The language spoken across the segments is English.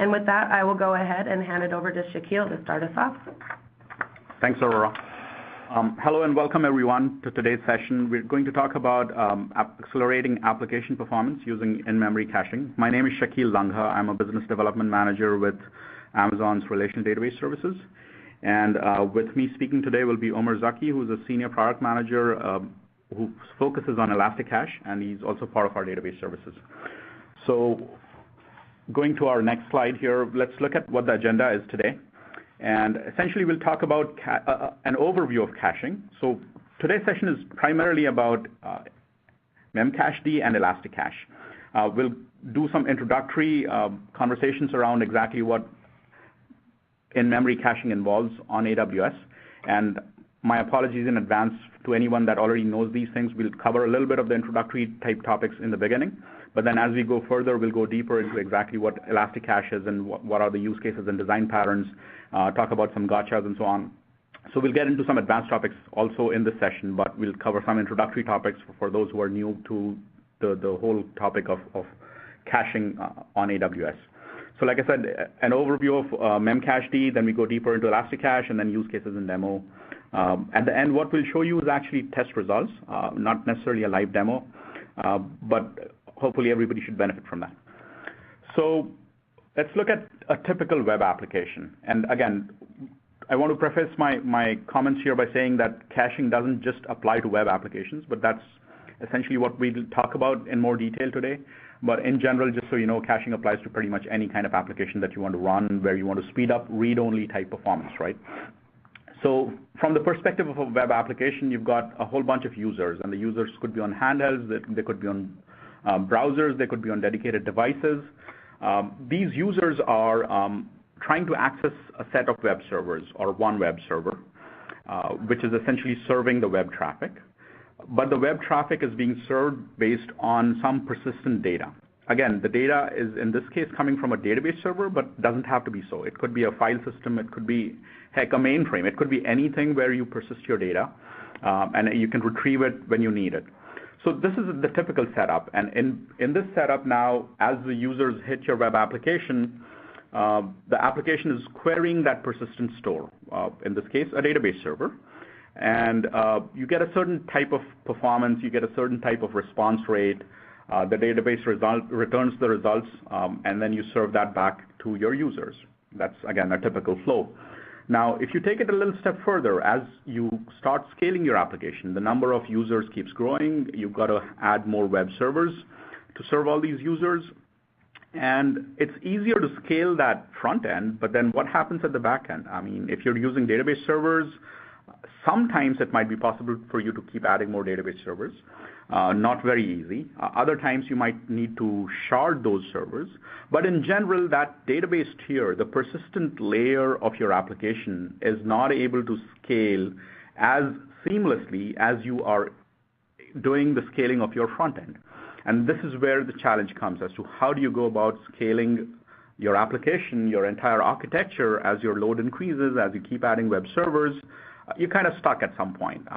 And with that, I will go ahead and hand it over to Shaquille to start us off. Thanks, Aurora. Hello and welcome everyone to today's session. We're going to talk about accelerating application performance using in-memory caching. My name is Shaquille Langha. I'm a business development manager with Amazon's Relational Database Services. And with me speaking today will be Omar Zaki, who's a senior product manager who focuses on ElastiCache, and he's also part of our database services. So going to our next slide here, let's look at what the agenda is today. And essentially, we'll talk about an overview of caching. So today's session is primarily about Memcached and ElastiCache. We'll do some introductory conversations around exactly what in-memory caching involves on AWS. And my apologies in advance to anyone that already knows these things. We'll cover a little bit of the introductory type topics in the beginning. But then as we go further, we'll go deeper into exactly what ElastiCache is and what are the use cases and design patterns, talk about some gotchas and so on. So we'll get into some advanced topics also in this session, but we'll cover some introductory topics for those who are new to the whole topic of caching on AWS. So like I said, an overview of Memcached, then we go deeper into ElastiCache, and then use cases and demo. At the end, what we'll show you is actually test results, not necessarily a live demo, but hopefully everybody should benefit from that. So let's look at a typical web application. And again, I want to preface my comments here by saying that caching doesn't just apply to web applications, but that's essentially what we'll talk about in more detail today. But in general, just so you know, caching applies to pretty much any kind of application that you want to run where you want to speed up read-only type performance, right? So from the perspective of a web application, you've got a whole bunch of users, and the users could be on handhelds, they could be on browsers, they could be on dedicated devices. These users are trying to access a set of web servers or one web server, which is essentially serving the web traffic. But the web traffic is being served based on some persistent data. Again, the data is, in this case, coming from a database server, but doesn't have to be so. It could be a file system. It could be, heck, a mainframe. It could be anything where you persist your data, and you can retrieve it when you need it. So this is the typical setup. And in this setup now, as the users hit your web application, the application is querying that persistent store, in this case, a database server. And you get a certain type of performance, you get a certain type of response rate. The database returns the results, and then you serve that back to your users. That's, again, a typical flow. Now, if you take it a little step further, as you start scaling your application, the number of users keeps growing. You've got to add more web servers to serve all these users. And it's easier to scale that front end, but then what happens at the back end? I mean, if you're using database servers, sometimes it might be possible for you to keep adding more database servers. Not very easy. Other times you might need to shard those servers. But in general, that database tier, the persistent layer of your application, is not able to scale as seamlessly as you are doing the scaling of your front end. And this is where the challenge comes as to how do you go about scaling your application, your entire architecture, as your load increases, as you keep adding web servers. You're kind of stuck at some point.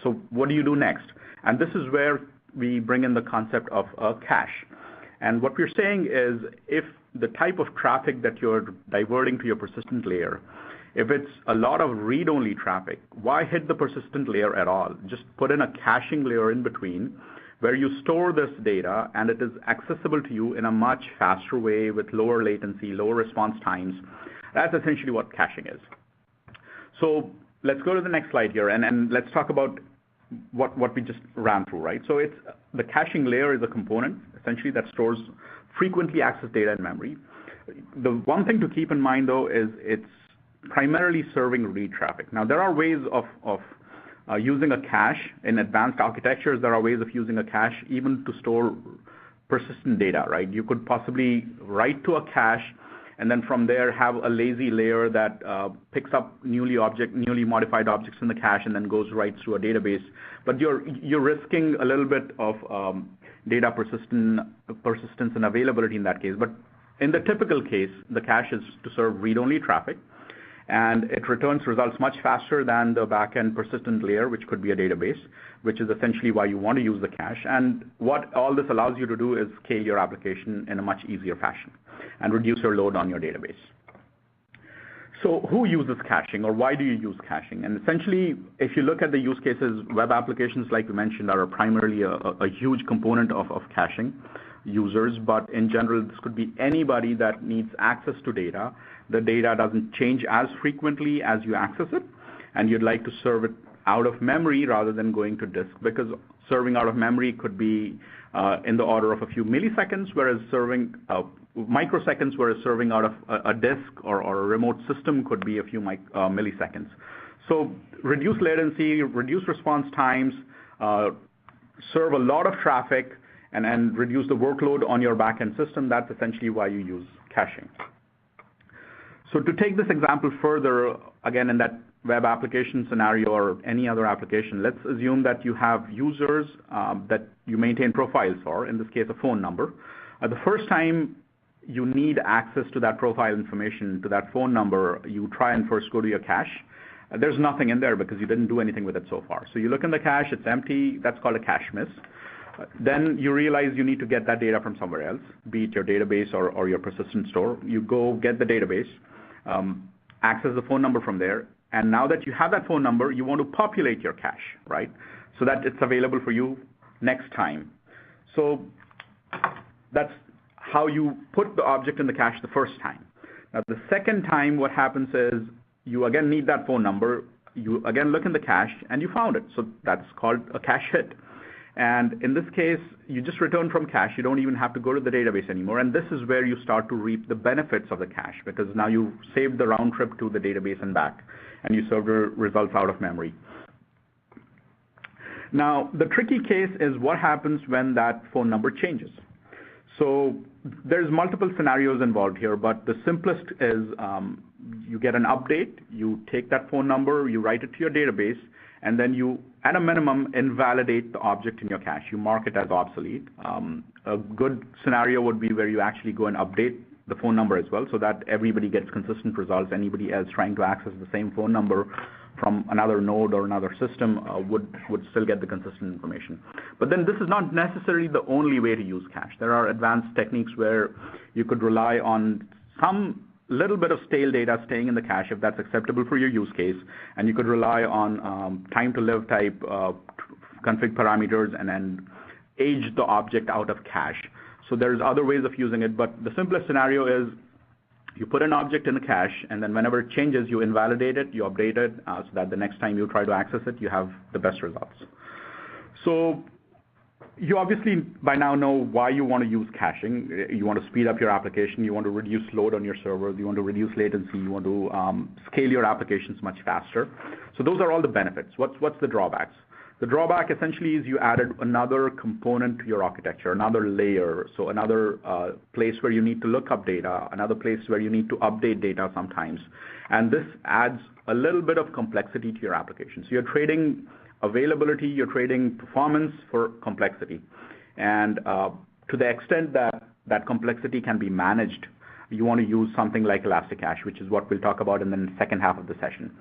So what do you do next? And this is where we bring in the concept of a cache. And what we're saying is, if the type of traffic that you're diverting to your persistent layer, if it's a lot of read-only traffic, why hit the persistent layer at all? Just put in a caching layer in between where you store this data and it is accessible to you in a much faster way with lower latency, lower response times. That's essentially what caching is. So let's go to the next slide here, and let's talk about what we just ran through, right? So it's the caching layer is a component, essentially, that stores frequently accessed data in memory. The one thing to keep in mind, though, is it's primarily serving read traffic. Now, there are ways of using a cache in advanced architectures. There are ways of using a cache even to store persistent data, right? You could possibly write to a cache and then from there have a lazy layer that picks up newly modified objects in the cache and then goes right through a database. But you're risking a little bit of data persistence and availability in that case. But in the typical case, the cache is to serve read-only traffic. and it returns results much faster than the backend persistent layer, which could be a database, which is essentially why you want to use the cache. And what all this allows you to do is scale your application in a much easier fashion and reduce your load on your database. So who uses caching, or why do you use caching? And essentially, if you look at the use cases, web applications, like we mentioned, are primarily a huge component of caching users. But in general, this could be anybody that needs access to data. The data doesn't change as frequently as you access it, and you'd like to serve it out of memory rather than going to disk, because serving out of memory could be in the order of a few milliseconds, whereas serving microseconds, whereas serving out of a disk or a remote system could be a few milliseconds. So reduce latency, reduce response times, serve a lot of traffic, and reduce the workload on your backend system. That's essentially why you use caching. So to take this example further, again, in that web application scenario or any other application, let's assume that you have users that you maintain profiles for, in this case, a phone number. The first time you need access to that profile information, to that phone number, you try and first go to your cache. There's nothing in there because you didn't do anything with it so far. So you look in the cache, it's empty. That's called a cache miss. Then you realize you need to get that data from somewhere else, be it your database or your persistent store. You go get the database, access the phone number from there, and now that you have that phone number, you want to populate your cache, right, so that it's available for you next time. So that's how you put the object in the cache the first time. Now, the second time, what happens is you again need that phone number. You again look in the cache, and you found it. So that's called a cache hit. And in this case, you just return from cache. You don't even have to go to the database anymore. And this is where you start to reap the benefits of the cache, because now you've saved the round trip to the database and back, and you serve the results out of memory. Now, the tricky case is what happens when that phone number changes. So there's multiple scenarios involved here, but the simplest is you get an update, you take that phone number, you write it to your database, and then you, at a minimum, invalidate the object in your cache. You mark it as obsolete. A good scenario would be where you actually go and update the phone number as well, so that everybody gets consistent results. Anybody else trying to access the same phone number from another node or another system would still get the consistent information. But then this is not necessarily the only way to use cache. There are advanced techniques where you could rely on some little bit of stale data staying in the cache if that's acceptable for your use case, and you could rely on time to live type config parameters and then age the object out of cache. So there's other ways of using it, but the simplest scenario is you put an object in the cache, and then whenever it changes, you invalidate it, you update it, so that the next time you try to access it, you have the best results. So you obviously by now know why you want to use caching. You want to speed up your application, you want to reduce load on your servers, you want to reduce latency, you want to scale your applications much faster. So those are all the benefits. What's the drawbacks? The drawback essentially is you added another component to your architecture, another layer, so another place where you need to look up data, another place where you need to update data sometimes. And this adds a little bit of complexity to your application. So you're trading availability, you're trading performance for complexity. And to the extent that that complexity can be managed, you want to use something like ElastiCache, which is what we'll talk about in the second half of the session.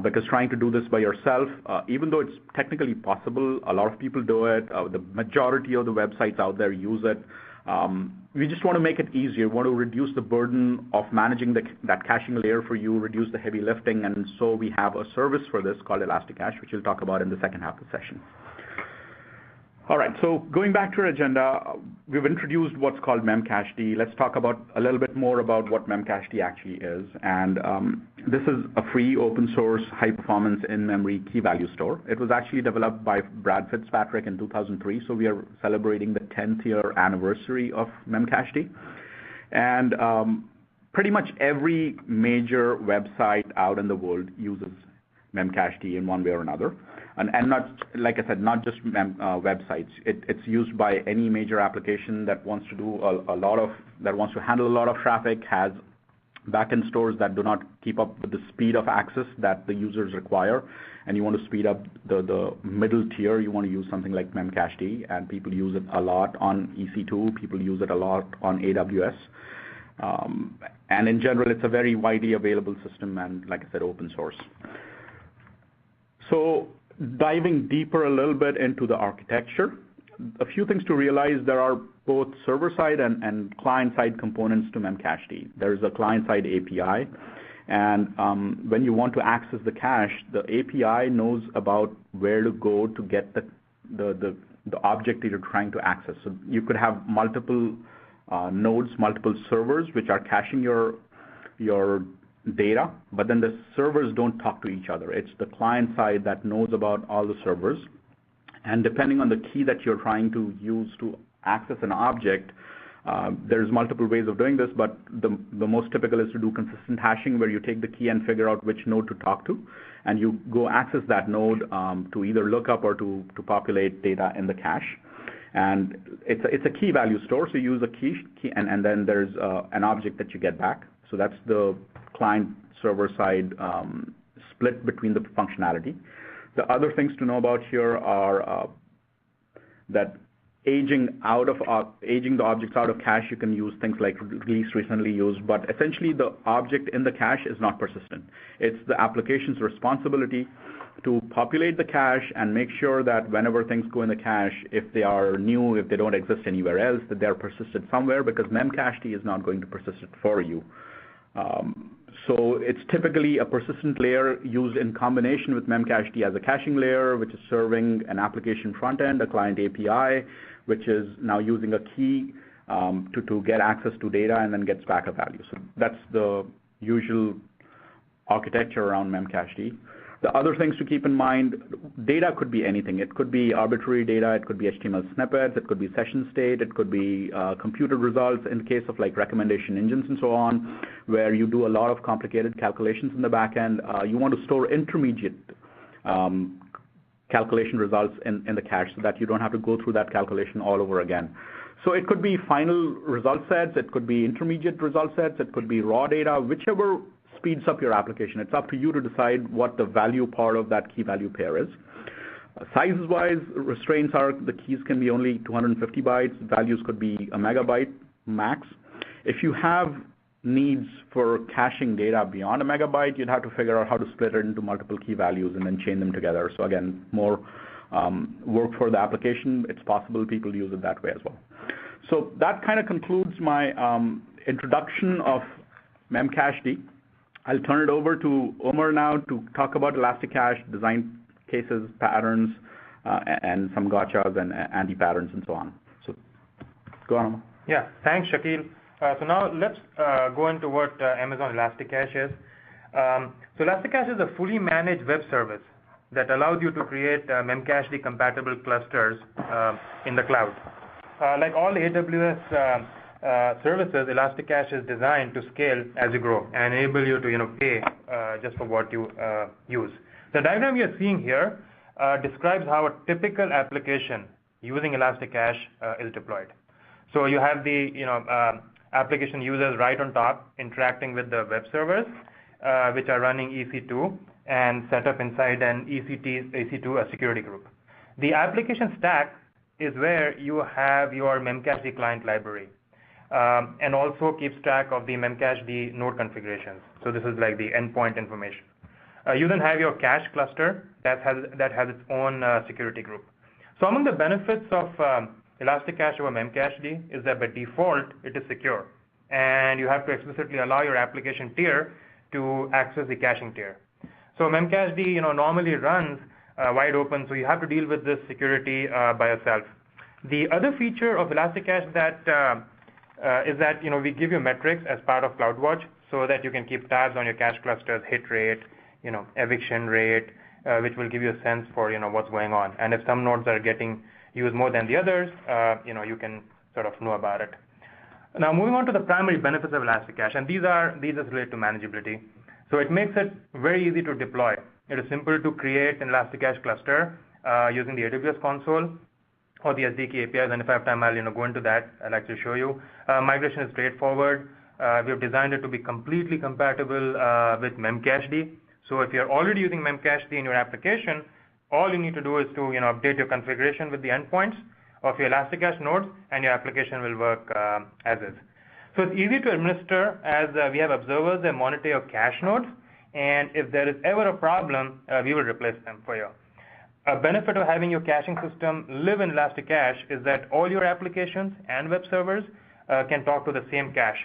Because trying to do this by yourself, even though it's technically possible, a lot of people do it, the majority of the websites out there use it. We just want to make it easier. We want to reduce the burden of managing that caching layer for you, reduce the heavy lifting, and so we have a service for this called ElastiCache, which we'll talk about in the second half of the session. All right, so going back to our agenda, we've introduced what's called Memcached. Let's talk about a little bit more about what Memcached actually is. And this is a free open source high performance in-memory key value store. It was actually developed by Brad Fitzpatrick in 2003, so we are celebrating the 10th year anniversary of Memcached. And pretty much every major website out in the world uses Memcached in one way or another. And not, like I said, not just websites. It's used by any major application that wants to do that wants to handle a lot of traffic, has backend stores that do not keep up with the speed of access that the users require, and you want to speed up the middle tier. You want to use something like Memcached, and people use it a lot on EC2. People use it a lot on AWS. And in general, it's a very widely available system and, like I said, open source. So diving deeper a little bit into the architecture, a few things to realize: there are both server-side and client-side components to Memcached. There is a client-side API, and when you want to access the cache, the API knows about where to go to get the object that you're trying to access. So you could have multiple nodes, multiple servers, which are caching your data, but then the servers don't talk to each other. It's the client side that knows about all the servers, and depending on the key that you're trying to use to access an object, there's multiple ways of doing this, but the most typical is to do consistent hashing, where you take the key and figure out which node to talk to, and you go access that node to either look up or to populate data in the cache. And it's a key value store, so you use a key and then there's an object that you get back. So that's the client server side split between the functionality. The other things to know about here are that aging the objects out of cache, you can use things like release recently used, but essentially the object in the cache is not persistent. It's the application's responsibility to populate the cache and make sure that whenever things go in the cache, if they are new, if they don't exist anywhere else, that they're persisted somewhere, because Memcached is not going to persist it for you. So it's typically a persistent layer used in combination with Memcached as a caching layer, which is serving an application front end, a client API, which is now using a key to get access to data and then gets back a value. So that's the usual architecture around Memcached. The other things to keep in mind: data could be anything. It could be arbitrary data, it could be HTML snippets, it could be session state, it could be computer results in the case of like recommendation engines and so on, where you do a lot of complicated calculations in the back end. You want to store intermediate calculation results in the cache so that you don't have to go through that calculation all over again. So it could be final result sets, it could be intermediate result sets, it could be raw data, whichever speeds up your application. It's up to you to decide what the value part of that key value pair is. Size-wise, restraints are the keys can be only 250 bytes. Values could be a megabyte max. If you have needs for caching data beyond a megabyte, you'd have to figure out how to split it into multiple key values and then chain them together. So again, more work for the application. It's possible people use it that way as well. So that kind of concludes my introduction of Memcached. I'll turn it over to Omer now to talk about ElastiCache, design cases, patterns, and some gotchas and anti-patterns and so on. So go on, Omer. Yeah, thanks, Shakil. So now let's go into what Amazon ElastiCache is. So ElastiCache is a fully managed web service that allows you to create Memcached compatible clusters in the cloud. Like all AWS services, ElastiCache is designed to scale as you grow and enable you to pay just for what you use. The diagram you're seeing here describes how a typical application using ElastiCache is deployed. So you have the application users right on top interacting with the web servers, which are running EC2 and set up inside an EC2 security group. The application stack is where you have your Memcached client library. And also keeps track of the Memcached node configurations. So this is like the endpoint information. You then have your cache cluster that has its own security group. So among the benefits of ElastiCache over Memcached is that by default it is secure, and you have to explicitly allow your application tier to access the caching tier. So Memcached normally runs wide open, so you have to deal with this security by yourself. The other feature of ElastiCache that is that we give you metrics as part of CloudWatch so that you can keep tabs on your cache clusters, hit rate, eviction rate, which will give you a sense for what's going on. And if some nodes are getting used more than the others, you can sort of know about it. Now moving on to the primary benefits of ElastiCache, and these are related to manageability. So it makes it very easy to deploy. It is simple to create an ElastiCache cluster using the AWS console or the SDK APIs, and if I have time, I'll go into that. I'd like to show you. Migration is straightforward. We have designed it to be completely compatible with Memcached. So if you're already using Memcached in your application, all you need to do is to update your configuration with the endpoints of your ElastiCache nodes, and your application will work as is. So it's easy to administer as we have observers that monitor your cache nodes, and if there is ever a problem, we will replace them for you. A benefit of having your caching system live in ElastiCache is that all your applications and web servers can talk to the same cache.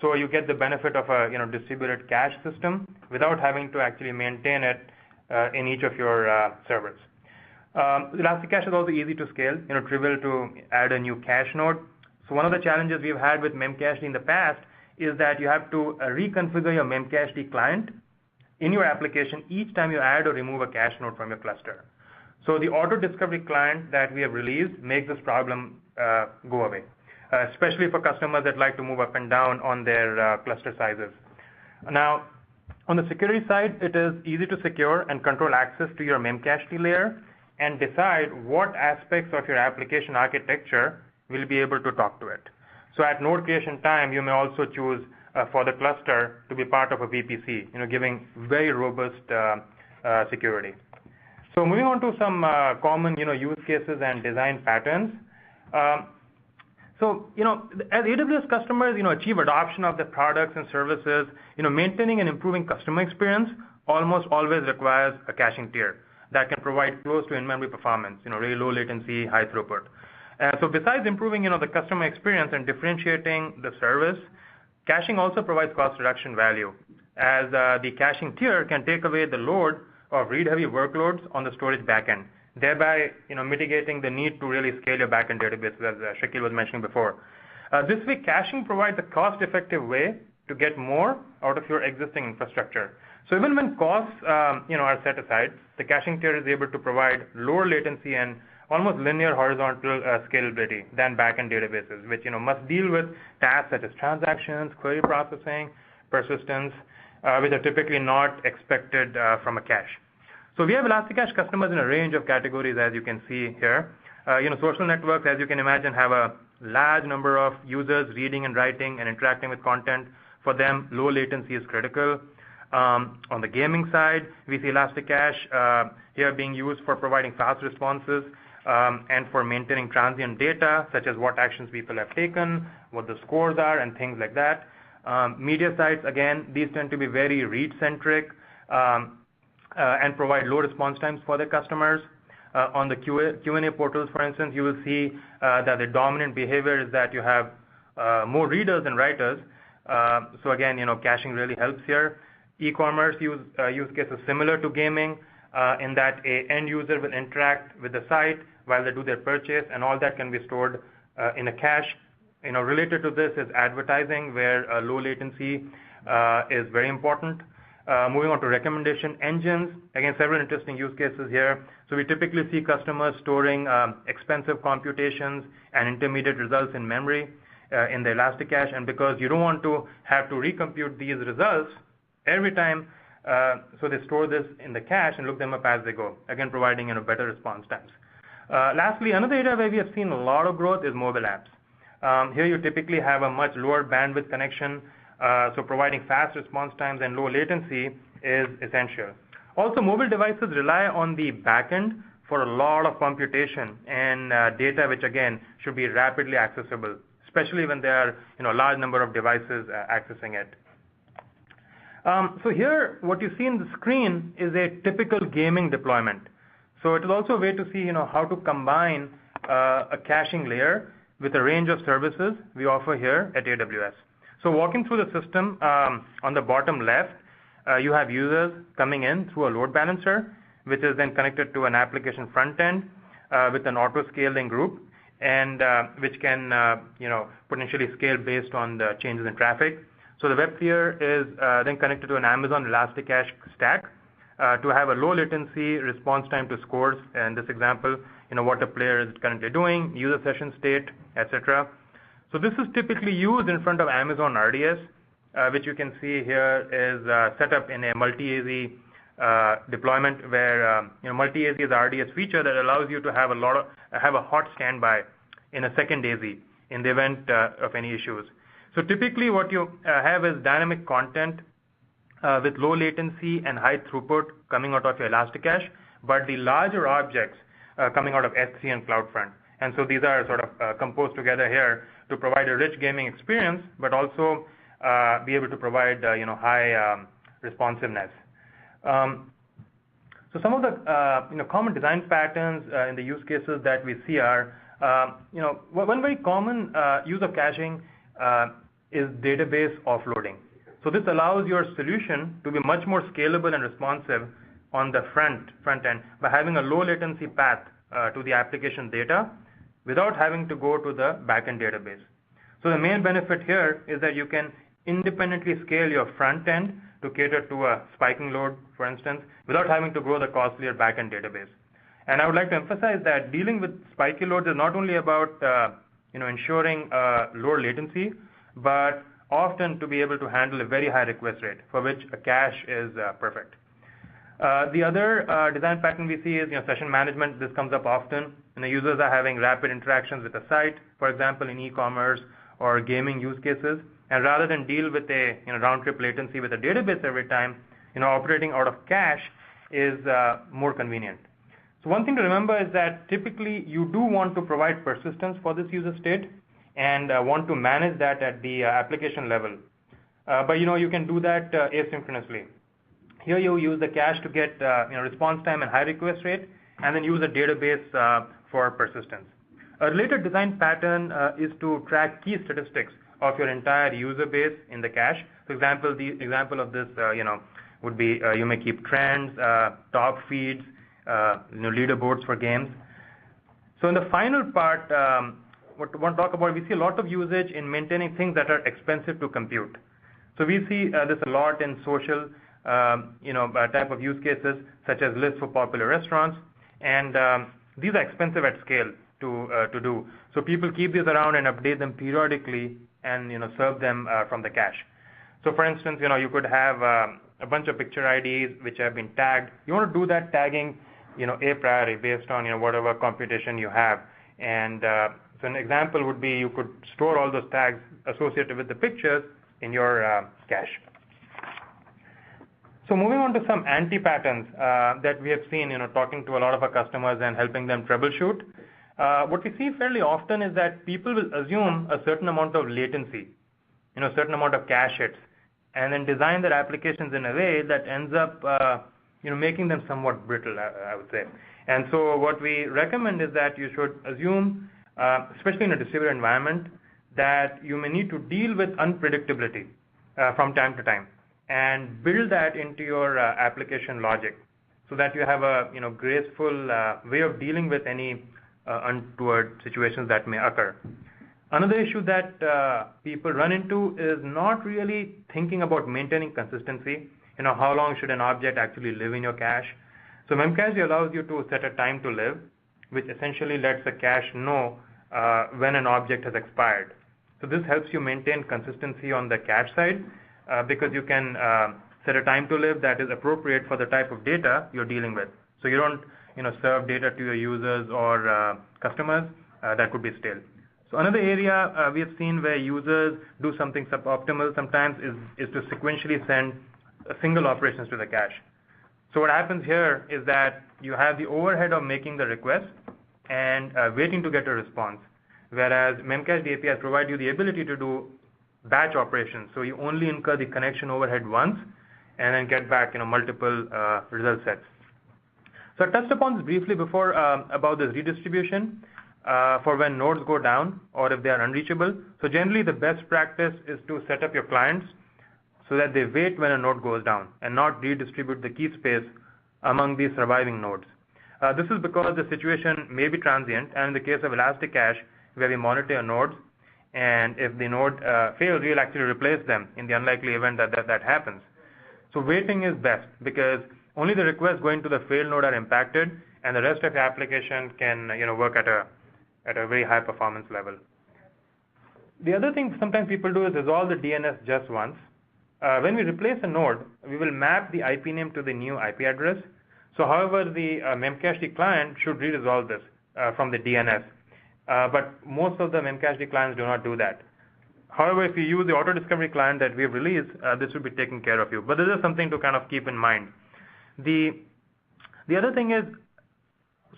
So you get the benefit of a distributed cache system without having to actually maintain it in each of your servers. ElastiCache is also easy to scale, trivial to add a new cache node. So one of the challenges we've had with Memcached in the past is that you have to reconfigure your Memcached client in your application each time you add or remove a cache node from your cluster. So the auto discovery client that we have released makes this problem go away, especially for customers that like to move up and down on their cluster sizes. Now, on the security side, it is easy to secure and control access to your Memcached layer and decide what aspects of your application architecture will be able to talk to it. So at node creation time, you may also choose for the cluster to be part of a VPC, giving very robust security. So moving on to some common use cases and design patterns. So as AWS customers achieve adoption of the products and services, maintaining and improving customer experience almost always requires a caching tier that can provide close to in-memory performance, really low latency, high throughput. So besides improving the customer experience and differentiating the service, caching also provides cost reduction value, as the caching tier can take away the load of read-heavy workloads on the storage backend, thereby mitigating the need to really scale your backend database, as Shakil was mentioning before. This way, caching provides a cost-effective way to get more out of your existing infrastructure. So even when costs are set aside, the caching tier is able to provide lower latency and almost linear horizontal scalability than backend databases, which must deal with tasks such as transactions, query processing, persistence, which are typically not expected from a cache. So we have ElastiCache customers in a range of categories, as you can see here. Social networks, as you can imagine, have a large number of users reading and writing and interacting with content. For them, low latency is critical. On the gaming side, we see ElastiCache here being used for providing fast responses and for maintaining transient data, such as what actions people have taken, what the scores are, and things like that. Media sites, again, these tend to be very read-centric and provide low response times for their customers. On the Q&A portals, for instance, you will see that the dominant behavior is that you have more readers than writers. So again, caching really helps here. E-commerce use cases similar to gaming in that an end user will interact with the site while they do their purchase, and all that can be stored in a cache. Related to this is advertising, where low latency is very important. Moving on to recommendation engines, again, several interesting use cases here. So we typically see customers storing expensive computations and intermediate results in memory in the ElastiCache, and because you don't want to have to recompute these results every time, so they store this in the cache and look them up as they go, again providing better response times. Lastly, another area where we have seen a lot of growth is mobile apps. Here you typically have a much lower bandwidth connection, so providing fast response times and low latency is essential. Also, mobile devices rely on the backend for a lot of computation and data, which again should be rapidly accessible, especially when there are a large number of devices accessing it. So here, what you see in the screen is a typical gaming deployment. So it is also a way to see how to combine a caching layer with a range of services we offer here at AWS. So walking through the system, on the bottom left, you have users coming in through a load balancer, which is then connected to an application front end with an auto-scaling group, and which can potentially scale based on the changes in traffic. So the web tier is then connected to an Amazon ElastiCache stack to have a low latency response time to scores. In this example, what a player is currently doing, user session state, etc. So this is typically used in front of Amazon RDS, which you can see here is set up in a multi-AZ deployment, where multi-AZ is the RDS feature that allows you to have a hot standby in a second AZ in the event of any issues. So typically what you have is dynamic content with low latency and high throughput coming out of your ElastiCache, but the larger objects coming out of S3 and CloudFront. And so these are sort of composed together here to provide a rich gaming experience, but also be able to provide high responsiveness. So some of the common design patterns in the use cases that we see are, one very common use of caching is database offloading. So this allows your solution to be much more scalable and responsive on the front end by having a low latency path to the application data without having to go to the backend database. So the main benefit here is that you can independently scale your front end to cater to a spiking load, for instance, without having to grow the costlier backend database. And I would like to emphasize that dealing with spiky loads is not only about ensuring lower latency, but often to be able to handle a very high request rate, for which a cache is perfect. The other design pattern we see is session management. This comes up often. Users are having rapid interactions with a site, for example, in e-commerce or gaming use cases. And rather than deal with a round-trip latency with a database every time, operating out of cache is more convenient. So one thing to remember is that typically you do want to provide persistence for this user state and want to manage that at the application level. But you can do that asynchronously. Here you use the cache to get response time and high request rate, and then use a database for persistence. A related design pattern is to track key statistics of your entire user base in the cache. For example, the example of this would be you may keep trends, top feeds, leaderboards for games. So in the final part, what we want to talk about, we see a lot of usage in maintaining things that are expensive to compute. So we see this a lot in social type of use cases, such as lists for popular restaurants, and these are expensive at scale to do. So people keep these around and update them periodically and serve them from the cache. So for instance, you could have a bunch of picture IDs which have been tagged. You want to do that tagging a priori based on whatever computation you have. And so an example would be you could store all those tags associated with the pictures in your cache. So moving on to some anti-patterns that we have seen, talking to a lot of our customers and helping them troubleshoot. What we see fairly often is that people will assume a certain amount of latency, a certain amount of cache hits, and then design their applications in a way that ends up, making them somewhat brittle, I would say. And so what we recommend is that you should assume, especially in a distributed environment, that you may need to deal with unpredictability from time to time, and build that into your application logic, so that you have a graceful way of dealing with any untoward situations that may occur. Another issue that people run into is not really thinking about maintaining consistency. How long should an object actually live in your cache? So Memcached allows you to set a time to live, which essentially lets the cache know when an object has expired. So this helps you maintain consistency on the cache side, because you can set a time to live that is appropriate for the type of data you're dealing with. So you don't serve data to your users or customers that could be stale. So another area we have seen where users do something suboptimal sometimes is to sequentially send single operations to the cache. So what happens here is that you have the overhead of making the request and waiting to get a response, whereas Memcached APIs provide you the ability to do batch operations. So you only incur the connection overhead once and then get back multiple result sets. So I touched upon this briefly before about this redistribution for when nodes go down or if they are unreachable. So generally the best practice is to set up your clients so that they wait when a node goes down and not redistribute the key space among these surviving nodes. This is because the situation may be transient, and in the case of ElastiCache, where we monitor nodes, and if the node fails, we'll actually replace them in the unlikely event that happens. So waiting is best, because only the requests going to the failed node are impacted, and the rest of your application can work at a very high performance level. The other thing sometimes people do is resolve the DNS just once. When we replace a node, we will map the IP name to the new IP address. So however, the Memcached client should re-resolve this from the DNS. But most of the Memcached clients do not do that. However, if you use the auto discovery client that we have released, this will be taken care of you. But this is something to kind of keep in mind. The other thing is,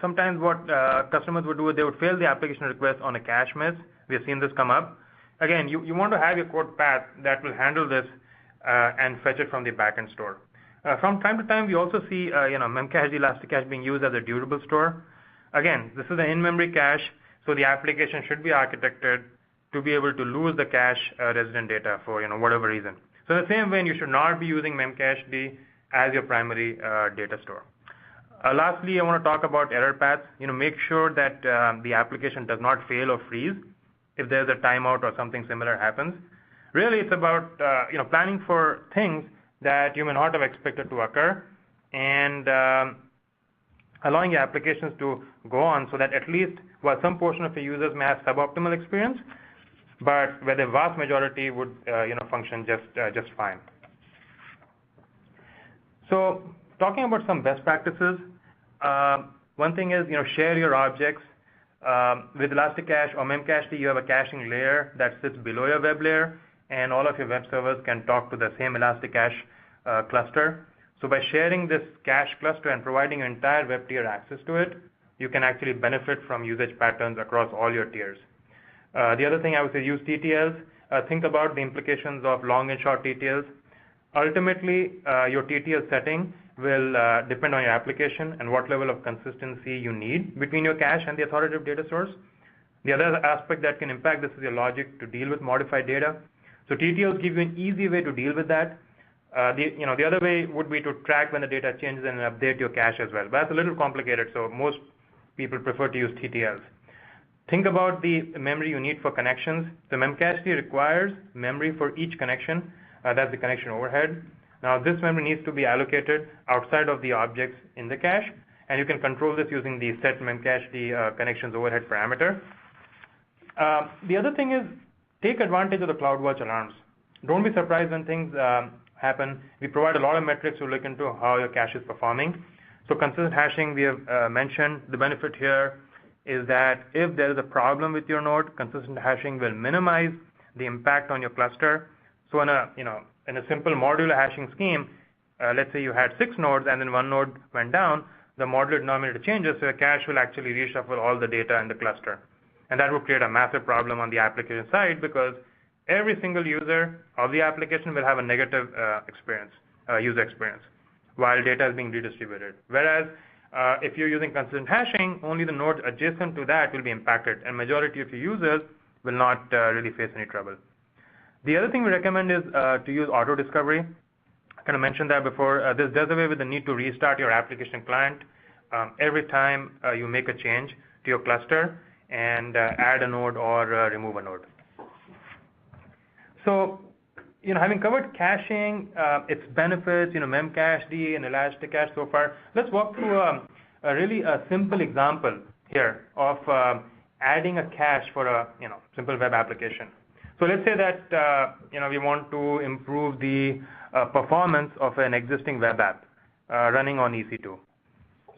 sometimes what customers would do is they would fail the application request on a cache miss. We have seen this come up. again, you want to have your code path that will handle this and fetch it from the backend store. From time to time, we also see Memcached, ElastiCache being used as a durable store. Again, this is an in-memory cache, so the application should be architected to be able to lose the cache resident data for whatever reason. So in the same way, you should not be using Memcached as your primary data store. Lastly, I want to talk about error paths. Make sure that the application does not fail or freeze if there's a timeout or something similar happens. Really, it's about planning for things that you may not have expected to occur, and allowing your applications to go on so that at least while some portion of your users may have suboptimal experience, but where the vast majority would function just fine. So talking about some best practices, one thing is share your objects. With ElastiCache or Memcached, you have a caching layer that sits below your web layer, and all of your web servers can talk to the same ElastiCache cluster. So by sharing this cache cluster and providing your entire web tier access to it, you can actually benefit from usage patterns across all your tiers. The other thing I would say, use TTLs. Think about the implications of long and short TTLs. Ultimately, your TTL setting will depend on your application and what level of consistency you need between your cache and the authoritative data source. The other aspect that can impact this is your logic to deal with modified data. So TTLs give you an easy way to deal with that. The other way would be to track when the data changes and update your cache as well. But that's a little complicated, so most people prefer to use TTLs. Think about the memory you need for connections. The Memcached requires memory for each connection. That's the connection overhead. Now, this memory needs to be allocated outside of the objects in the cache, and you can control this using the set Memcached connections overhead parameter. The other thing is, take advantage of the CloudWatch alarms. Don't be surprised when things happen. We provide a lot of metrics to look into how your cache is performing. So consistent hashing, we have mentioned. The benefit here is that if there is a problem with your node, consistent hashing will minimize the impact on your cluster. So in a simple modular hashing scheme, let's say you had 6 nodes and then one node went down, the modular denominator changes, so your cache will actually reshuffle all the data in the cluster. And that will create a massive problem on the application side because every single user of the application will have a negative user experience while data is being redistributed. Whereas if you're using consistent hashing, only the nodes adjacent to that will be impacted, and majority of your users will not really face any trouble. The other thing we recommend is to use auto discovery. I kind of mentioned that before. This does away with the need to restart your application client every time you make a change to your cluster and add a node or remove a node. So, having covered caching, its benefits, Memcached and ElastiCache so far, let's walk through a really simple example here of adding a cache for a simple web application. So let's say that we want to improve the performance of an existing web app running on EC2.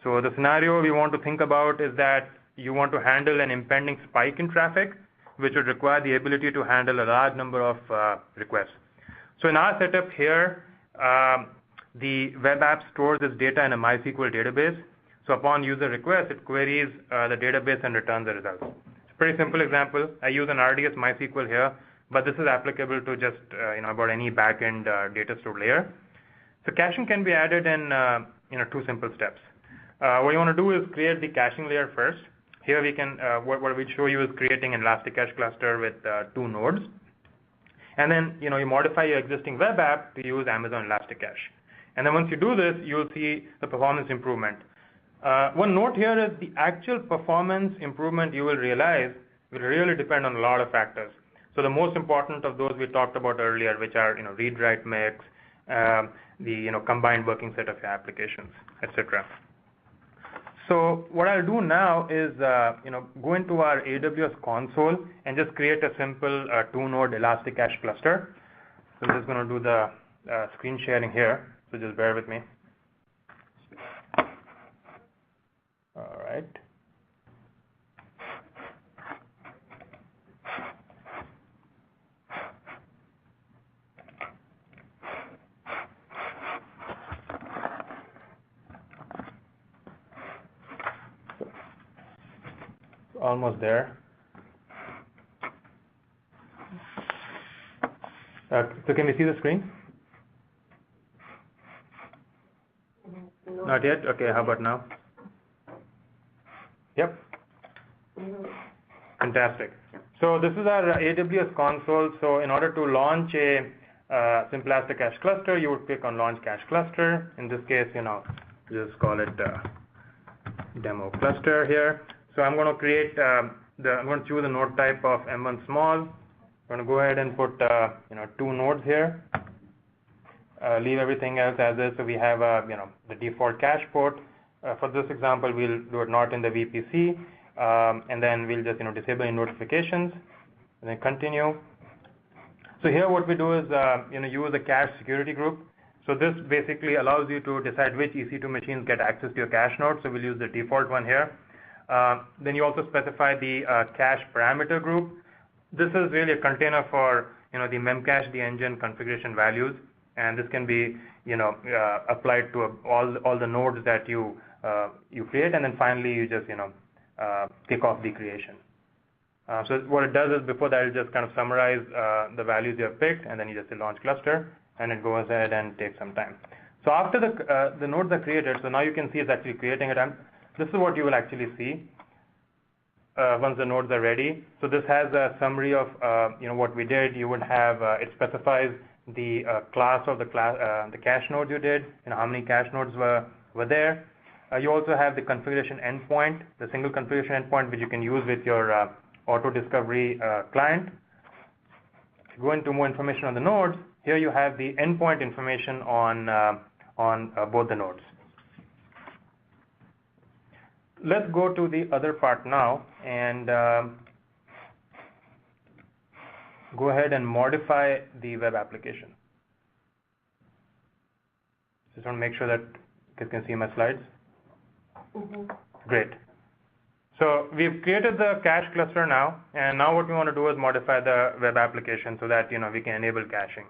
So the scenario we want to think about is that you want to handle an impending spike in traffic, which would require the ability to handle a large number of requests. So in our setup here, the web app stores its data in a MySQL database. So upon user request, it queries the database and returns the results. It's a pretty simple example. I use an RDS MySQL here, but this is applicable to just about any backend data store layer. So caching can be added in 2 simple steps. What you want to do is create the caching layer first. Here we can, what we show you is creating an ElastiCache cluster with 2 nodes. And then, you modify your existing web app to use Amazon ElastiCache. And then once you do this, you'll see the performance improvement. One note here is the actual performance improvement you will realize will really depend on a lot of factors. So the most important of those we talked about earlier, which are, read-write mix, the, combined working set of your applications, etc. So what I'll do now is, go into our AWS console and just create a simple 2-node ElastiCache cluster. So I'm just going to do the screen sharing here, so just bear with me. All right. Almost there. So can we see the screen? Not yet? Okay, how about now? Yep. Fantastic. So this is our AWS console. So in order to launch a simple ElastiCache cluster, you would click on Launch Cache Cluster. In this case, just call it demo cluster here. So I'm going to create I'm going to choose a node type of M1 small. I'm going to go ahead and put 2 nodes here. Leave everything else as is. So we have the default cache port. For this example, we'll do it not in the VPC, and then we'll just disable any notifications, and then continue. So here what we do is use a cache security group. So this basically allows you to decide which EC2 machines get access to your cache node. So we'll use the default one here. Then you also specify the cache parameter group. This is really a container for the Memcache, the engine configuration values, and this can be applied to all the nodes that you create, and then finally you just kick off the creation. So what it does is before that it just kind of summarize the values you have picked, and then you just say launch cluster, and it goes ahead and takes some time. So after the nodes are created, so now you can see it's actually creating it. This is what you will actually see once the nodes are ready. So this has a summary of what we did. You would have it specifies the class of the cache nodes you did, how many cache nodes were there. You also have the configuration endpoint, the single configuration endpoint, which you can use with your auto discovery client. If you go into more information on the nodes, here you have the endpoint information on both the nodes. Let's go to the other part now and go ahead and modify the web application. Just want to make sure that you can see my slides. Great. So we've created the cache cluster now, and now what we want to do is modify the web application so that we can enable caching.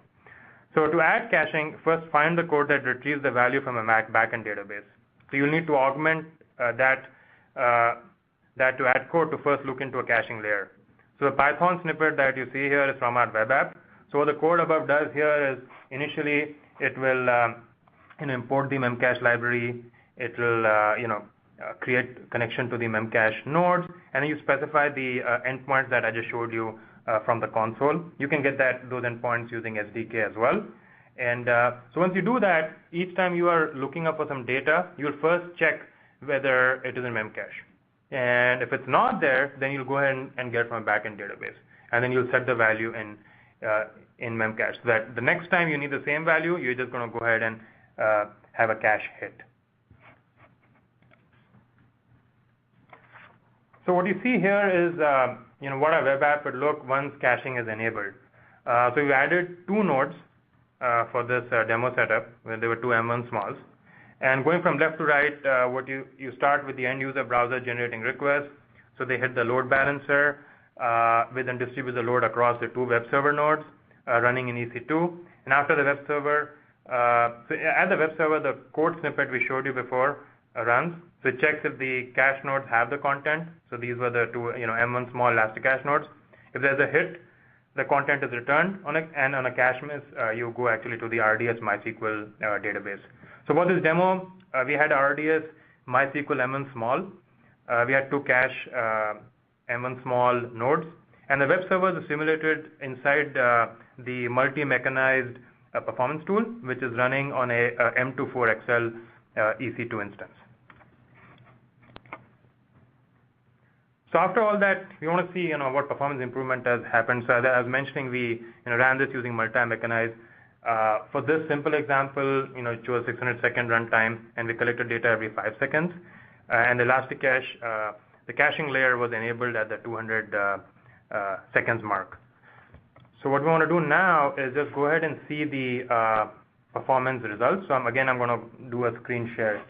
So to add caching, first find the code that retrieves the value from a backend database. So you'll need to augment that to add code to first look into a caching layer. So the Python snippet that you see here is from our web app. So what the code above does here is initially it will import the Memcache library. It will create connection to the Memcache nodes, and then you specify the endpoints that I just showed you from the console. You can get those endpoints using SDK as well. And so once you do that, each time you are looking up for some data, you'll first check whether it is in Memcache. And if it's not there, then you'll go ahead and get it from a backend database. And then you'll set the value in Memcache. So that the next time you need the same value, you're just going to go ahead and have a cache hit. So what you see here is what our web app would look once caching is enabled. So we added 2 nodes for this demo setup, where there were 2 M1 smalls. And going from left to right, you start with the end user browser generating requests. So they hit the load balancer, which then distributes the load across the 2 web server nodes running in EC2. And after the web server, so at the web server, the code snippet we showed you before runs. So it checks if the cache nodes have the content. So these were the 2 M1 small ElastiCache nodes. If there's a hit, the content is returned, and on a cache miss, you go actually to the RDS MySQL database. So for this demo, we had RDS MySQL M1 small. We had 2 cache M1 small nodes, and the web servers are simulated inside the multi-mechanized performance tool, which is running on a M24XL EC2 instance. So after all that, we want to see what performance improvement has happened. So as I was mentioning, we ran this using multi-mechanized. For this simple example, it chose 600-second runtime, and we collected data every 5 seconds. And ElastiCache, the caching layer was enabled at the 200 seconds mark. So what we want to do now is just go ahead and see the performance results. So again, I'm going to do a screen share.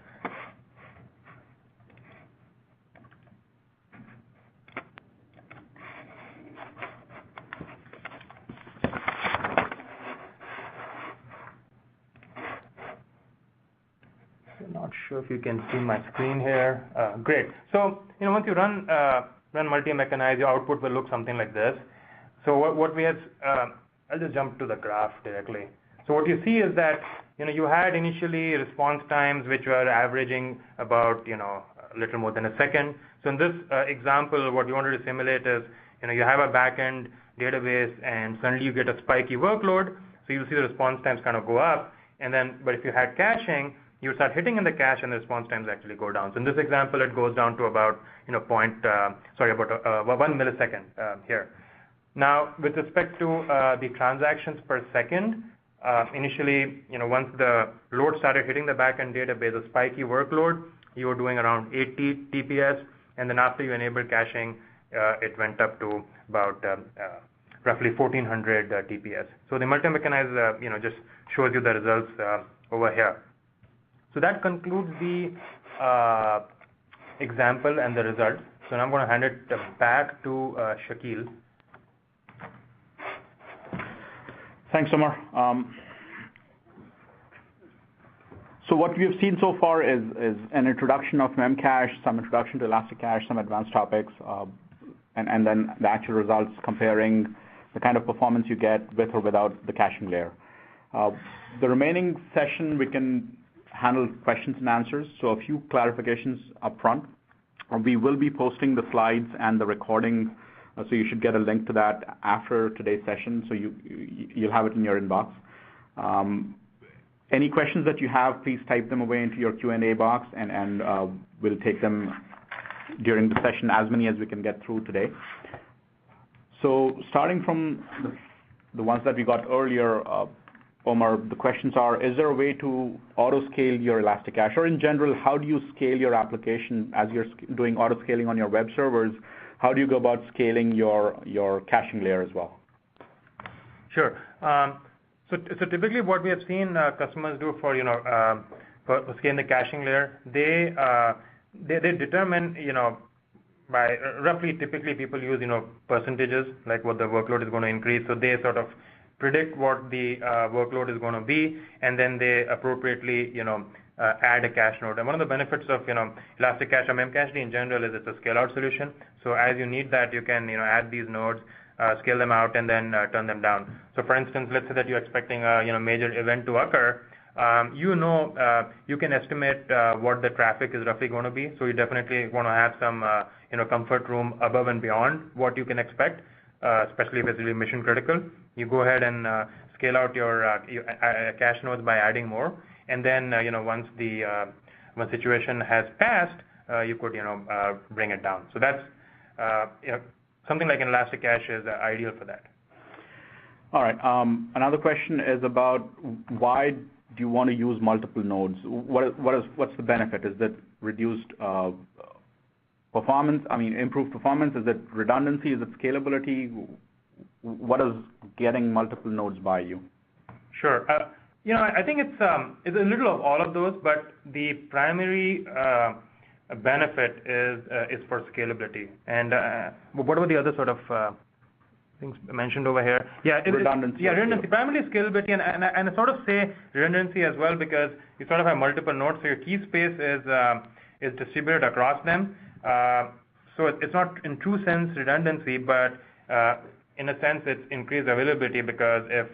Not sure if you can see my screen here. Great. So once you run multi-mechanized, your output will look something like this. So what we have I'll just jump to the graph directly. So what you see is that, you had initially response times which were averaging about, a little more than a second. So in this example, what you wanted to simulate is, you have a backend database and suddenly you get a spiky workload. So you'll see the response times kind of go up. But if you had caching, you start hitting in the cache and the response times actually go down. So in this example, it goes down to about, about 1 millisecond here. Now, with respect to the transactions per second, initially, once the load started hitting the backend database, a spiky workload, you were doing around 80 TPS, and then after you enabled caching, it went up to about roughly 1400 TPS. So the multi-mechanize, just shows you the results over here. So that concludes the example and the results. So now I'm going to hand it back to Shakil. Thanks, Omar. So what we've seen so far is an introduction of Memcache, some introduction to ElastiCache, some advanced topics, and then the actual results comparing the kind of performance you get with or without the caching layer. The remaining session, we can handle questions and answers. So a few clarifications up front. We will be posting the slides and the recording, so you should get a link to that after today's session, so you'll have it in your inbox. Any questions that you have, please type them away into your Q&A box, and we'll take them during the session, as many as we can get through today. So starting from the ones that we got earlier, Omar, the questions are, is there a way to auto-scale your ElastiCache? Or in general, how do you scale your application as you're doing auto-scaling on your web servers? How do you go about scaling your caching layer as well? Sure. So typically what we have seen customers do for scaling the caching layer, they determine, by roughly, typically people use, percentages, like what the workload is going to increase. So they sort of predict what the workload is going to be, and then they appropriately, add a cache node. And one of the benefits of, ElastiCache or Memcached in general is it's a scale-out solution. So as you need that, you can, add these nodes, scale them out, and then turn them down. So for instance, let's say that you're expecting a, major event to occur. You can estimate what the traffic is roughly going to be. So you definitely want to have some, comfort room above and beyond what you can expect, especially if it's really mission critical. You go ahead and scale out your cache nodes by adding more. And then, once the situation has passed, you could, bring it down. So that's, something like an ElastiCache is ideal for that. All right. Another question is about why do you want to use multiple nodes? What's the benefit? Is it reduced performance? Improved performance? Is it redundancy? Is it scalability? What does getting multiple nodes buy you? Sure. I think it's a little of all of those, but the primary benefit is for scalability. And what were the other sort of things mentioned over here? Yeah, redundancy. Redundancy. Primarily scalability, and I sort of say redundancy as well because you sort of have multiple nodes, so your key space is distributed across them. So it's not in true sense redundancy, but in a sense it's increased availability because if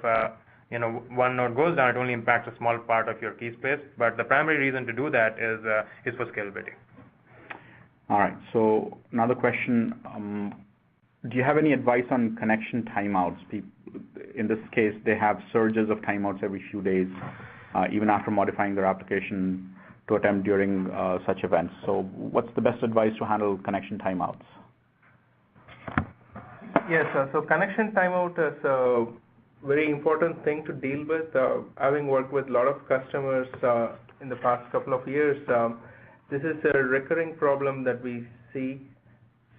one node goes down, it only impacts a small part of your key space. But the primary reason to do that is for scalability. All right. So another question: do you have any advice on connection timeouts? In this case, they have surges of timeouts every few days, even after modifying their application to attempt during such events. So what's the best advice to handle connection timeouts? Yes, so connection timeout is a very important thing to deal with. Having worked with a lot of customers in the past couple of years, this is a recurring problem that we see.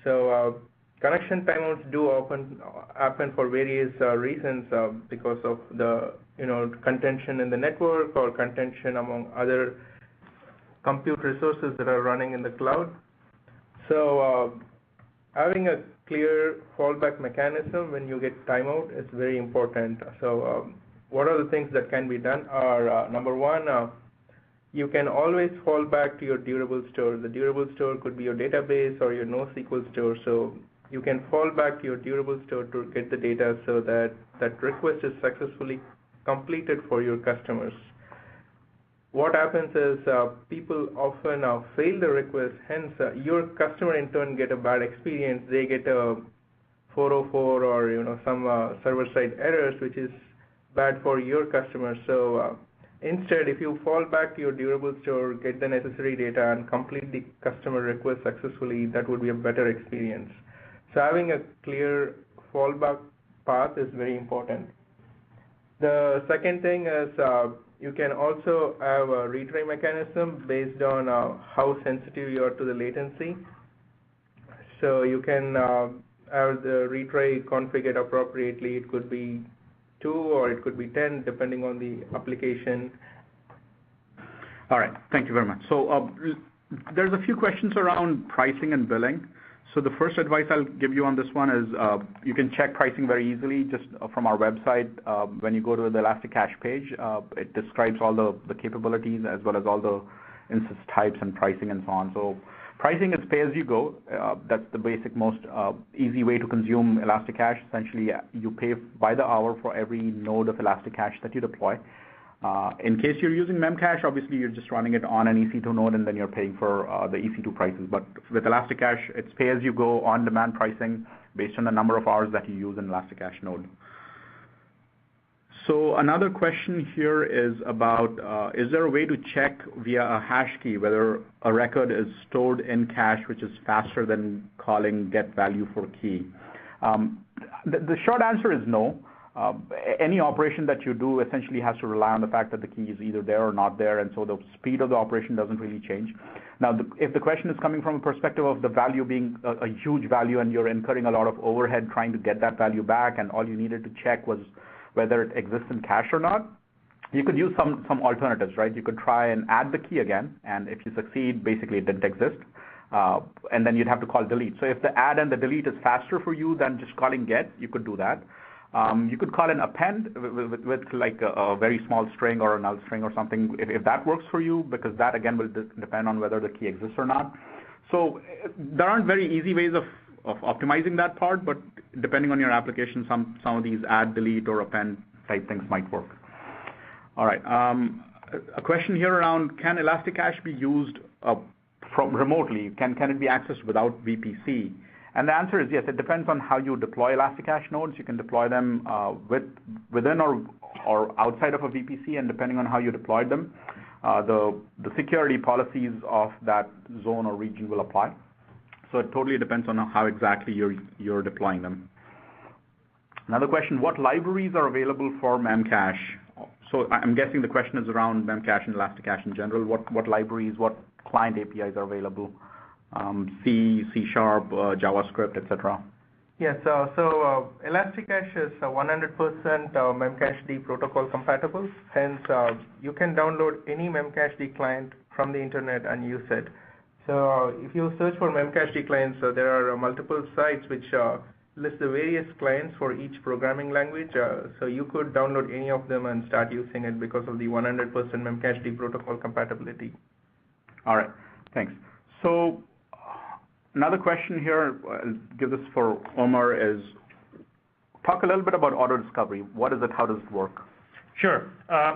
So connection timeouts do often happen for various reasons because of the contention in the network or contention among other compute resources that are running in the cloud. So having a clear fallback mechanism when you get timeout is very important. So what are the things that can be done are, number one, you can always fall back to your durable store. The durable store could be your database or your NoSQL store. So you can fall back your durable store to get the data so that that request is successfully completed for your customers. What happens is people often fail the request, hence your customer in turn get a bad experience. They get a 404 or some server-side errors, which is bad for your customers. So instead, if you fall back to your durable store, get the necessary data, and complete the customer request successfully, that would be a better experience. So having a clear fallback path is very important. The second thing is you can also have a retry mechanism based on how sensitive you are to the latency. So you can have the retry configured appropriately. It could be 2 or it could be 10, depending on the application. All right, thank you very much. So there's a few questions around pricing and billing. So the first advice I'll give you on this one is you can check pricing very easily just from our website. When you go to the ElastiCache page, it describes all the capabilities as well as all the instance types and pricing and so on. So pricing is pay-as-you-go. That's the basic, most easy way to consume ElastiCache. Essentially, you pay by the hour for every node of ElastiCache that you deploy. In case you're using Memcache, obviously you're just running it on an EC2 node and then you're paying for the EC2 prices. But with ElastiCache, it's pay-as-you-go on-demand pricing based on the number of hours that you use in ElastiCache node. So another question here is about, is there a way to check via a hash key whether a record is stored in cache, which is faster than calling get value for key? The short answer is no. Any operation that you do essentially has to rely on the fact that the key is either there or not there, and so the speed of the operation doesn't really change. Now, if the question is coming from a perspective of the value being a huge value and you're incurring a lot of overhead trying to get that value back, and all you needed to check was whether it exists in cache or not, you could use some alternatives, right? You could try and add the key again, and if you succeed, basically it didn't exist. And then you'd have to call delete. So if the add and the delete is faster for you than just calling get, you could do that. You could call an append with like a very small string or a null string or something, if that works for you, because that again will depend on whether the key exists or not. So there aren't very easy ways of optimizing that part, but depending on your application, some of these add, delete, or append type things might work. All right. A question here around, can ElastiCache be used from remotely? Can it be accessed without VPC? And the answer is yes. It depends on how you deploy ElastiCache nodes. You can deploy them within or outside of a VPC, and depending on how you deploy them, the security policies of that zone or region will apply. So it totally depends on how exactly you're deploying them. Another question, what libraries are available for Memcache? So I'm guessing the question is around Memcache and ElastiCache in general. What libraries, what client APIs are available? C, C#, JavaScript, etc. Yes, so ElastiCache is 100% Memcached protocol compatible. Hence, you can download any Memcached client from the internet and use it. So if you search for Memcached clients, there are multiple sites which list the various clients for each programming language. So you could download any of them and start using it because of the 100% Memcached protocol compatibility. All right, thanks. So another question here, I'll give this for Omar, is talk a little bit about auto discovery. What is it? How does it work? Sure.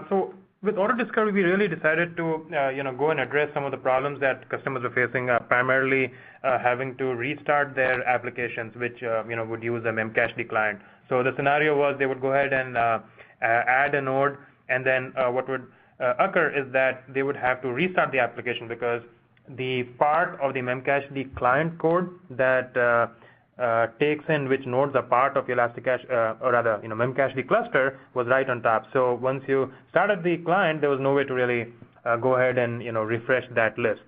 So with auto discovery, we really decided to go and address some of the problems that customers are facing, primarily having to restart their applications, which would use a Memcached client. So the scenario was they would go ahead and add a node, and then what would occur is that they would have to restart the application because the part of the Memcached client code that takes in which nodes are part of ElastiCache, or rather, Memcached cluster was right on top. So once you started the client, there was no way to really go ahead and refresh that list.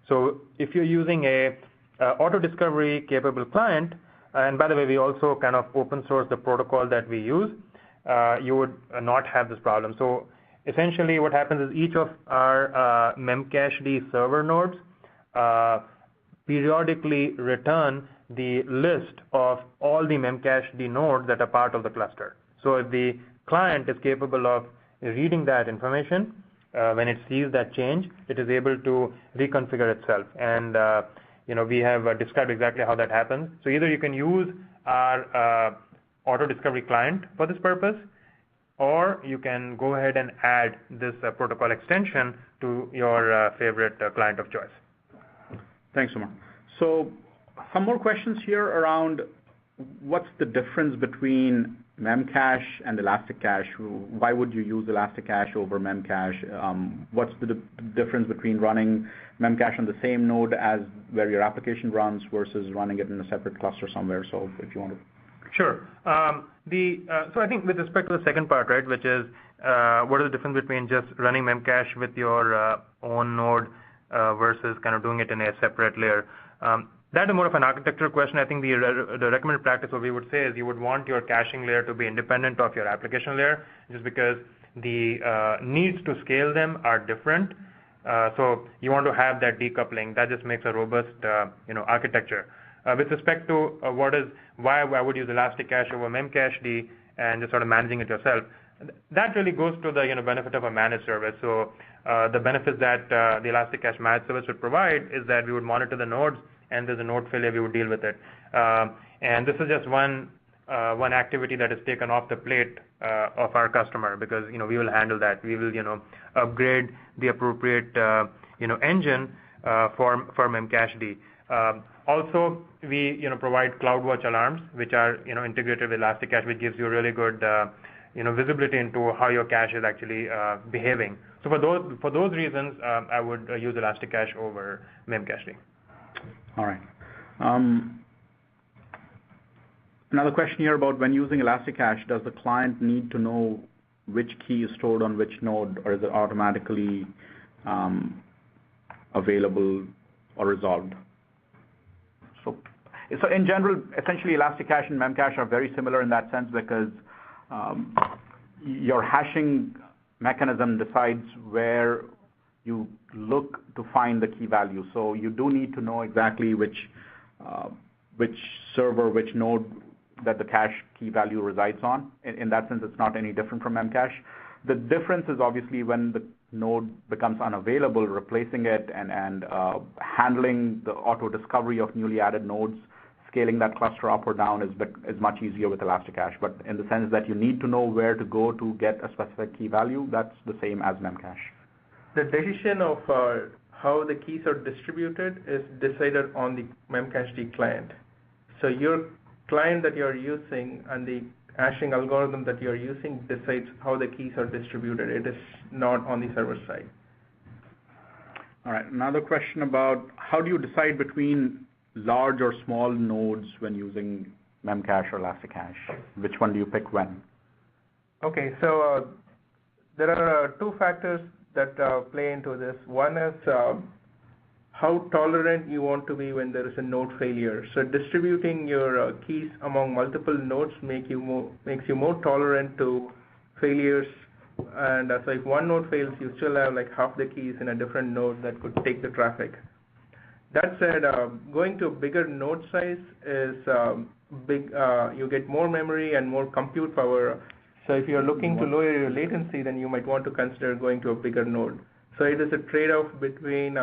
So if you're using a auto discovery capable client, and by the way, we also kind of open source the protocol that we use, you would not have this problem. So essentially, what happens is each of our Memcached server nodes periodically return the list of all the Memcached nodes that are part of the cluster. So if the client is capable of reading that information, when it sees that change, it is able to reconfigure itself. And we have described exactly how that happens. So either you can use our auto discovery client for this purpose, or you can go ahead and add this protocol extension to your favorite client of choice. Thanks, Umar. So some more questions here around what's the difference between Memcache and ElastiCache? Why would you use ElastiCache over Memcache? What's the difference between running Memcache on the same node as where your application runs versus running it in a separate cluster somewhere? So if you want to. Sure. So I think with respect to the second part, right, which is what is the difference between just running Memcache with your own node versus kind of doing it in a separate layer? That is more of an architectural question. I think the recommended practice, what we would say is you would want your caching layer to be independent of your application layer, just because the needs to scale them are different. So you want to have that decoupling. That just makes a robust architecture. With respect to why I would use ElastiCache over Memcached and just sort of managing it yourself, that really goes to the benefit of a managed service. So the benefits that the ElastiCache managed service would provide is that we would monitor the nodes, and there's a node failure, we would deal with it. And this is just one activity that is taken off the plate of our customer, because we will handle that. We will upgrade the appropriate engine for Memcached. Also, we provide CloudWatch alarms, which are integrated with ElastiCache, which gives you really good visibility into how your cache is actually behaving. So for those reasons, I would use ElastiCache over Memcached. All right. Another question here about when using ElastiCache, does the client need to know which key is stored on which node, or is it automatically available or resolved? So in general, essentially ElastiCache and Memcache are very similar in that sense, because your hashing mechanism decides where you look to find the key value. So you do need to know exactly which server, which node that the cache key value resides on. In that sense, it's not any different from Memcache. The difference is obviously when the node becomes unavailable, replacing it and handling the auto discovery of newly added nodes, scaling that cluster up or down is much easier with ElastiCache. But in the sense that you need to know where to go to get a specific key value, that's the same as Memcache. The decision of how the keys are distributed is decided on the Memcached client. So your client that you're using and the hashing algorithm that you're using decides how the keys are distributed. It is not on the server side. All right. Another question about how do you decide between large or small nodes when using Memcache or ElastiCache? Which one do you pick when? Okay, so there are two factors that play into this. One is how tolerant you want to be when there is a node failure. So distributing your keys among multiple nodes makes you more tolerant to failures. And so if one node fails, you still have like half the keys in a different node that could take the traffic. That said, going to a bigger node size is big. You get more memory and more compute power. So if you're looking to lower your latency, then you might want to consider going to a bigger node. So it is a trade-off between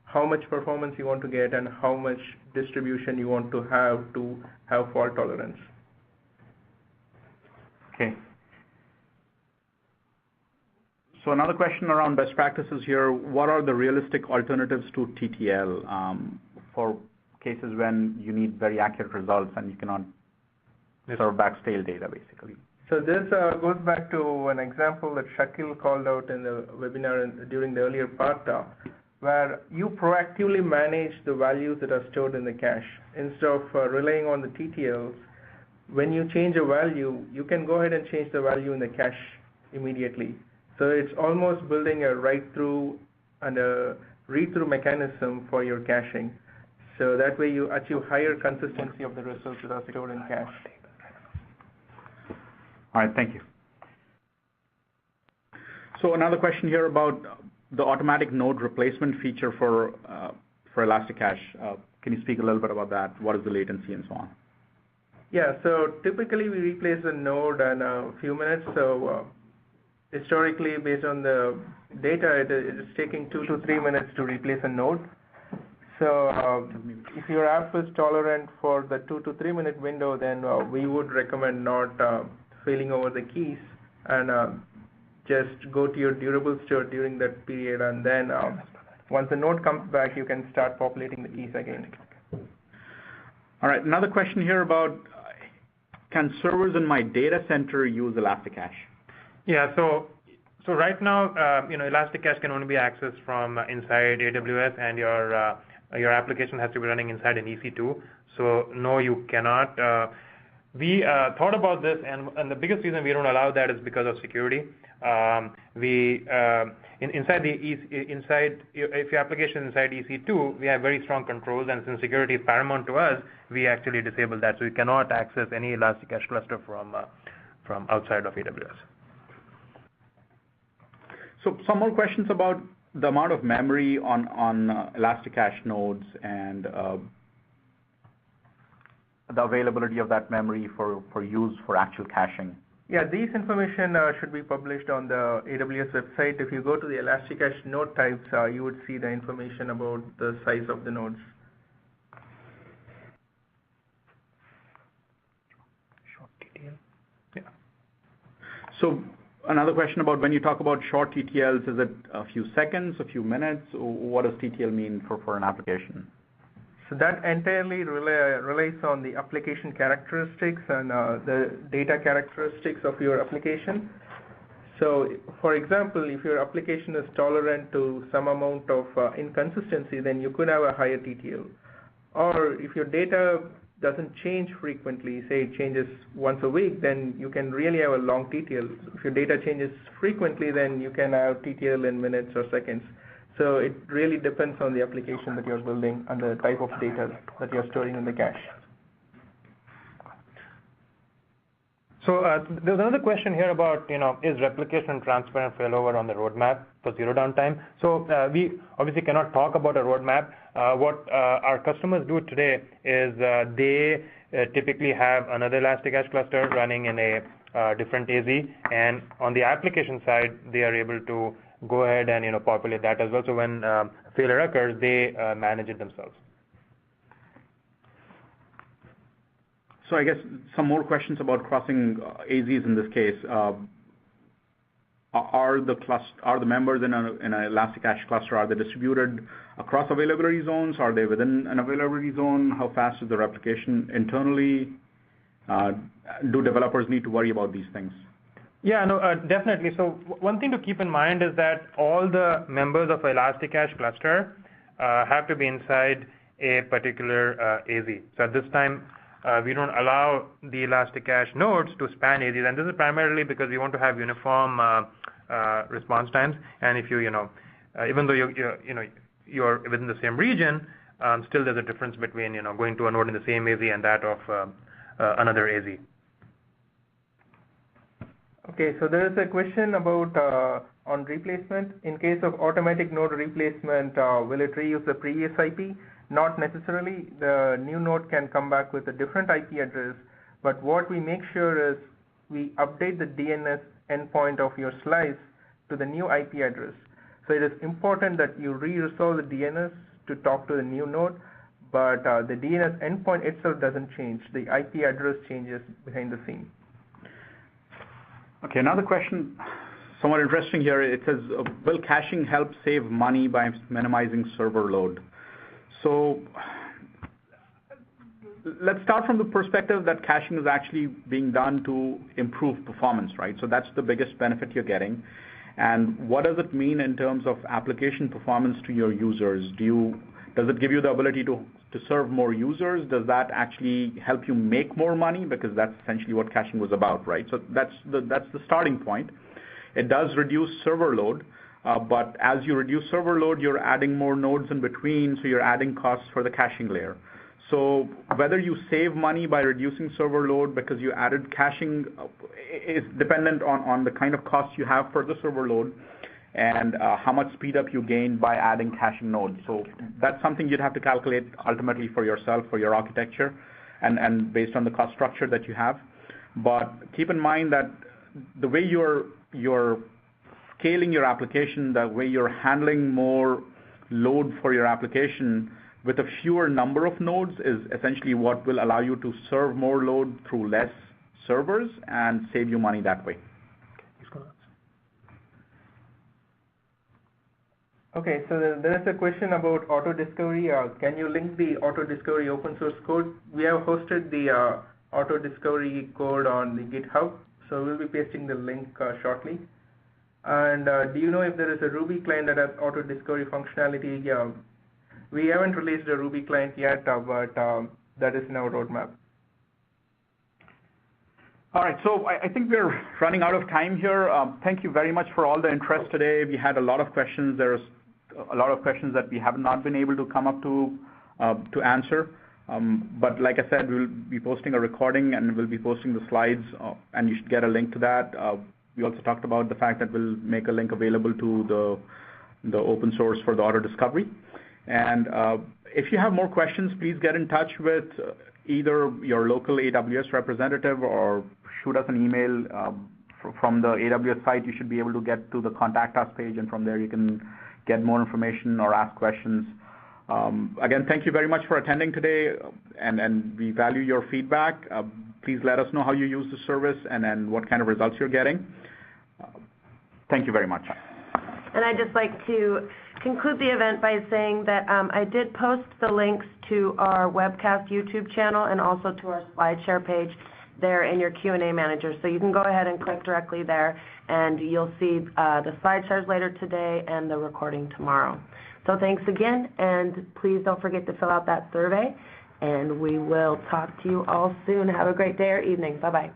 how much performance you want to get and how much distribution you want to have fault tolerance. Okay. So another question around best practices here. What are the realistic alternatives to TTL for cases when you need very accurate results and you cannot serve back stale data, basically? So this goes back to an example that Shakil called out in the webinar during the earlier part, where you proactively manage the values that are stored in the cache. Instead of relying on the TTLs, when you change a value, you can go ahead and change the value in the cache immediately. So it's almost building a write-through and a read-through mechanism for your caching. So that way you achieve higher consistency of the results that are stored in cache. All right, thank you. So another question here about the automatic node replacement feature for ElastiCache. Can you speak a little bit about that? What is the latency and so on? Yeah, so typically we replace a node in a few minutes. So historically, based on the data, it is taking 2 to 3 minutes to replace a node. So if your app is tolerant for the 2 to 3 minute window, then we would recommend not failing over the keys and just go to your durable store during that period, and then once the node comes back, you can start populating the keys again. All right, another question here about can servers in my data center use ElastiCache? Yeah, so right now, ElastiCache can only be accessed from inside AWS, and your application has to be running inside an EC2. So no, you cannot. We thought about this, and the biggest reason we don't allow that is because of security. If your application is inside EC2, we have very strong controls, and since security is paramount to us, we actually disable that. So you cannot access any ElastiCache cluster from outside of AWS. So some more questions about the amount of memory on ElastiCache nodes and the availability of that memory for use for actual caching. Yeah, these information should be published on the AWS website. If you go to the ElastiCache node types, you would see the information about the size of the nodes. Short TTL. Yeah. So another question about when you talk about short TTLs, is it a few seconds, a few minutes? What does TTL mean for an application? So that entirely relies on the application characteristics and the data characteristics of your application. So for example, if your application is tolerant to some amount of inconsistency, then you could have a higher TTL. Or if your data doesn't change frequently, say it changes once a week, then you can really have a long TTL. If your data changes frequently, then you can have TTL in minutes or seconds. So it really depends on the application that you're building and the type of data that you're storing in the cache. So there's another question here about, is replication and transfer and failover on the roadmap for zero downtime? So we obviously cannot talk about a roadmap. What our customers do today is they typically have another ElastiCache cluster running in a different AZ, and on the application side, they are able to go ahead and populate that as well. So when failure occurs, they manage it themselves. So I guess some more questions about crossing AZs in this case. Are the members in an ElastiCache cluster, are they distributed across availability zones? Are they within an availability zone? How fast is the replication internally? Do developers need to worry about these things? Yeah, no, definitely. So one thing to keep in mind is that all the members of ElastiCache cluster have to be inside a particular AZ. So at this time, we don't allow the ElastiCache nodes to span AZs, and this is primarily because we want to have uniform response times. And if even though you're within the same region, still there's a difference between going to a node in the same AZ and that of another AZ. Okay, so there is a question about on replacement. In case of automatic node replacement, will it reuse the previous IP? Not necessarily. The new node can come back with a different IP address, but what we make sure is we update the DNS endpoint of your slice to the new IP address. So it is important that you re-resolve the DNS to talk to the new node, but the DNS endpoint itself doesn't change. The IP address changes behind the scene. Okay, another question, somewhat interesting here. It says, will caching help save money by minimizing server load? So let's start from the perspective that caching is actually being done to improve performance, right? So that's the biggest benefit you're getting. And what does it mean in terms of application performance to your users? Does it give you the ability to serve more users? Does that actually help you make more money? Because that's essentially what caching was about, right? So that's the starting point. It does reduce server load, but as you reduce server load, you're adding more nodes in between, so you're adding costs for the caching layer. So whether you save money by reducing server load because you added caching is dependent on the kind of cost you have for the server load and how much speed up you gain by adding caching nodes. So that's something you'd have to calculate ultimately for yourself, for your architecture, and based on the cost structure that you have. But keep in mind that the way you're scaling your application, the way you're handling more load for your application with a fewer number of nodes is essentially what will allow you to serve more load through less servers and save you money that way. Okay, so there is a question about auto discovery. Can you link the auto discovery open source code? We have hosted the auto discovery code on the GitHub, so we'll be pasting the link shortly. And do you know if there is a Ruby client that has auto discovery functionality? We haven't released a Ruby client yet, but that is in our roadmap. All right, so I think we're running out of time here. Thank you very much for all the interest today. We had a lot of questions. There's a lot of questions that we have not been able to come up to answer. But like I said, we'll be posting a recording and we'll be posting the slides, and you should get a link to that. We also talked about the fact that we'll make a link available to the open source for the auto discovery. And if you have more questions, please get in touch with either your local AWS representative or shoot us an email from the AWS site. You should be able to get to the Contact Us page, and from there you can get more information or ask questions. Again, thank you very much for attending today, and we value your feedback. Please let us know how you use the service and what kind of results you're getting. Thank you very much. And I'd just like to conclude the event by saying that I did post the links to our Webcast YouTube channel and also to our SlideShare page there in your Q&A manager. So you can go ahead and click directly there, and you'll see the SlideShares later today and the recording tomorrow. So thanks again, and please don't forget to fill out that survey, and we will talk to you all soon. Have a great day or evening. Bye-bye.